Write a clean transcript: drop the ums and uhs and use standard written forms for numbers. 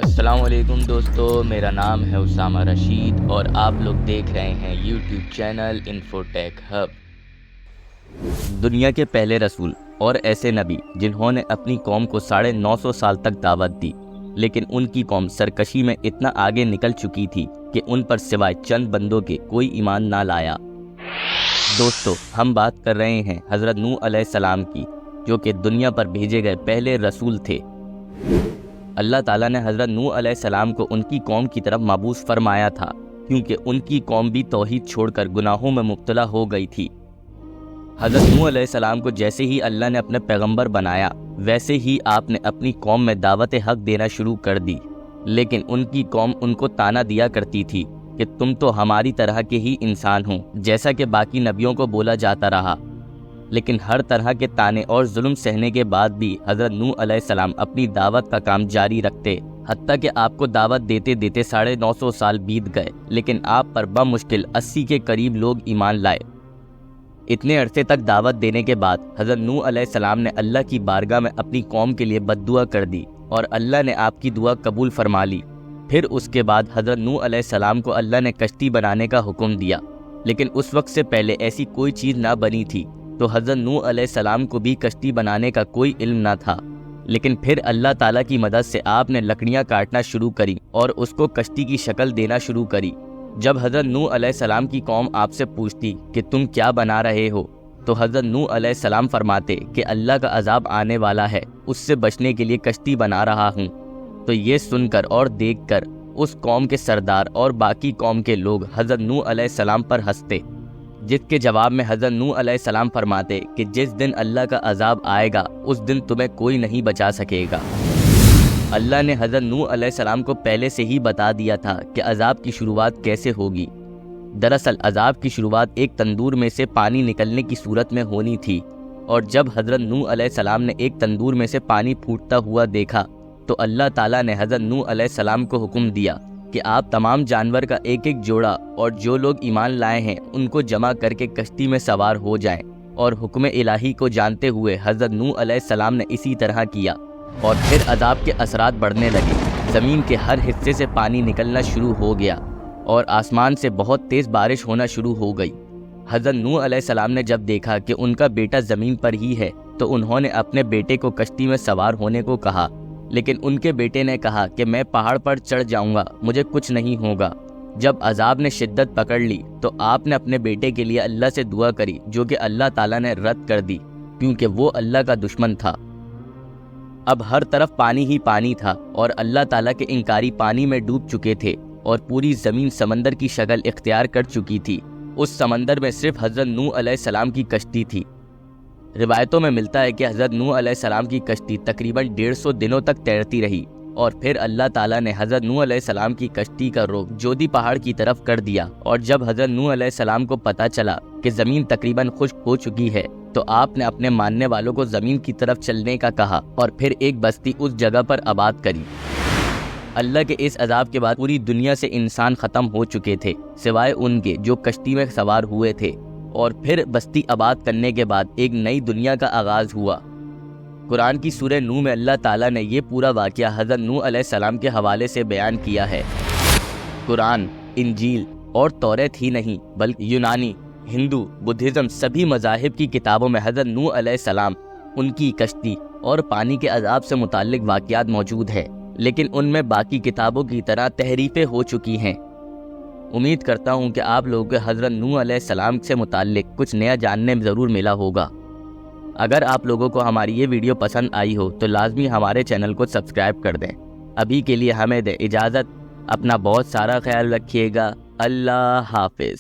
السلام علیکم دوستو، میرا نام ہے اسامہ رشید اور آپ لوگ دیکھ رہے ہیں یوٹیوب چینل انفوٹیک ہب۔ دنیا کے پہلے رسول اور ایسے نبی جنہوں نے اپنی قوم کو 950 سال تک دعوت دی، لیکن ان کی قوم سرکشی میں اتنا آگے نکل چکی تھی کہ ان پر سوائے چند بندوں کے کوئی ایمان نہ لایا۔ دوستو، ہم بات کر رہے ہیں حضرت نوح علیہ السلام کی، جو کہ دنیا پر بھیجے گئے پہلے رسول تھے۔ اللہ تعالیٰ نے حضرت نوح علیہ السلام کو ان کی قوم کی طرف مبعوث فرمایا تھا، کیونکہ ان کی قوم بھی توحید چھوڑ کر گناہوں میں مبتلا ہو گئی تھی۔ حضرت نوح علیہ السلام کو جیسے ہی اللہ نے اپنے پیغمبر بنایا، ویسے ہی آپ نے اپنی قوم میں دعوت حق دینا شروع کر دی، لیکن ان کی قوم ان کو طعنہ دیا کرتی تھی کہ تم تو ہماری طرح کے ہی انسان ہو، جیسا کہ باقی نبیوں کو بولا جاتا رہا۔ لیکن ہر طرح کے طعنے اور ظلم سہنے کے بعد بھی حضرت نوح علیہ السلام اپنی دعوت کا کام جاری رکھتے، حتیٰ کہ آپ کو دعوت دیتے دیتے 950 سال بیت گئے، لیکن آپ پر بمشکل 80 کے قریب لوگ ایمان لائے۔ اتنے عرصے تک دعوت دینے کے بعد حضرت نوح علیہ السلام نے اللہ کی بارگاہ میں اپنی قوم کے لیے بد دعا کر دی اور اللہ نے آپ کی دعا قبول فرما لی۔ پھر اس کے بعد حضرت نوح علیہ السلام کو اللہ نے کشتی بنانے کا حکم دیا، لیکن اس وقت سے پہلے ایسی کوئی چیز نہ بنی تھی، تو حضرت نوح علیہ السلام کو بھی کشتی بنانے کا کوئی علم نہ تھا۔ لیکن پھر اللہ تعالیٰ کی مدد سے آپ نے لکڑیاں کاٹنا شروع کری اور اس کو کشتی کی شکل دینا شروع کری۔ جب حضرت نوح علیہ السلام کی قوم آپ سے پوچھتی کہ تم کیا بنا رہے ہو، تو حضرت نوح علیہ السلام فرماتے کہ اللہ کا عذاب آنے والا ہے، اس سے بچنے کے لیے کشتی بنا رہا ہوں۔ تو یہ سن کر اور دیکھ کر اس قوم کے سردار اور باقی قوم کے لوگ حضرت نوح علیہ السلام پر ہنستے، جس کے جواب میں حضرت نوح علیہ السلام فرماتے کہ جس دن اللہ کا عذاب آئے گا، اس دن تمہیں کوئی نہیں بچا سکے گا۔ اللہ نے حضرت نوح علیہ السلام کو پہلے سے ہی بتا دیا تھا کہ عذاب کی شروعات کیسے ہوگی۔ دراصل عذاب کی شروعات ایک تندور میں سے پانی نکلنے کی صورت میں ہونی تھی، اور جب حضرت نوح علیہ السلام نے ایک تندور میں سے پانی پھوٹتا ہوا دیکھا، تو اللہ تعالیٰ نے حضرت نوح علیہ السلام کو حکم دیا کہ آپ تمام جانور کا ایک ایک جوڑا اور جو لوگ ایمان لائے ہیں ان کو جمع کر کے کشتی میں سوار ہو جائیں۔ اور حکم الہی کو جانتے ہوئے حضرت نوح علیہ السلام نے اسی طرح کیا، اور پھر عذاب کے اثرات بڑھنے لگے۔ زمین کے ہر حصے سے پانی نکلنا شروع ہو گیا اور آسمان سے بہت تیز بارش ہونا شروع ہو گئی۔ حضرت نوح علیہ السلام نے جب دیکھا کہ ان کا بیٹا زمین پر ہی ہے، تو انہوں نے اپنے بیٹے کو کشتی میں سوار ہونے کو کہا، لیکن ان کے بیٹے نے کہا کہ میں پہاڑ پر چڑھ جاؤں گا، مجھے کچھ نہیں ہوگا۔ جب عذاب نے شدت پکڑ لی، تو آپ نے اپنے بیٹے کے لیے اللہ سے دعا کری، جو کہ اللہ تعالیٰ نے رد کر دی، کیونکہ وہ اللہ کا دشمن تھا۔ اب ہر طرف پانی ہی پانی تھا، اور اللہ تعالیٰ کے انکاری پانی میں ڈوب چکے تھے، اور پوری زمین سمندر کی شکل اختیار کر چکی تھی۔ اس سمندر میں صرف حضرت نوح علیہ السلام کی کشتی تھی۔ روایتوں میں ملتا ہے کہ حضرت نوح علیہ السلام کی کشتی تقریباً 150 دنوں تک تیرتی رہی، اور پھر اللہ تعالیٰ نے حضرت نوح علیہ السلام کی کشتی کا رخ جودی پہاڑ کی طرف کر دیا، اور جب حضرت نوح علیہ السلام کو پتہ چلا کہ زمین تقریباً خشک ہو چکی ہے، تو آپ نے اپنے ماننے والوں کو زمین کی طرف چلنے کا کہا، اور پھر ایک بستی اس جگہ پر آباد کری۔ اللہ کے اس عذاب کے بعد پوری دنیا سے انسان ختم ہو چکے تھے، سوائے ان کے جو کشتی میں سوار ہوئے تھے، اور پھر بستی آباد کرنے کے بعد ایک نئی دنیا کا آغاز ہوا۔ قرآن کی سورہ نوح میں اللہ تعالیٰ نے یہ پورا واقعہ حضرت نوح علیہ السلام کے حوالے سے بیان کیا ہے۔ قرآن، انجیل اور توریت ہی نہیں، بلکہ یونانی، ہندو، بدھزم سبھی مذاہب کی کتابوں میں حضرت نوح علیہ السلام، ان کی کشتی اور پانی کے عذاب سے متعلق واقعات موجود ہیں، لیکن ان میں باقی کتابوں کی طرح تحریفیں ہو چکی ہیں۔ امید کرتا ہوں کہ آپ لوگوں کو حضرت نوح علیہ السلام سے متعلق کچھ نیا جاننے میں ضرور ملا ہوگا۔ اگر آپ لوگوں کو ہماری یہ ویڈیو پسند آئی ہو تو لازمی ہمارے چینل کو سبسکرائب کر دیں۔ ابھی کے لیے ہمیں دیں اجازت، اپنا بہت سارا خیال رکھیے گا۔ اللہ حافظ۔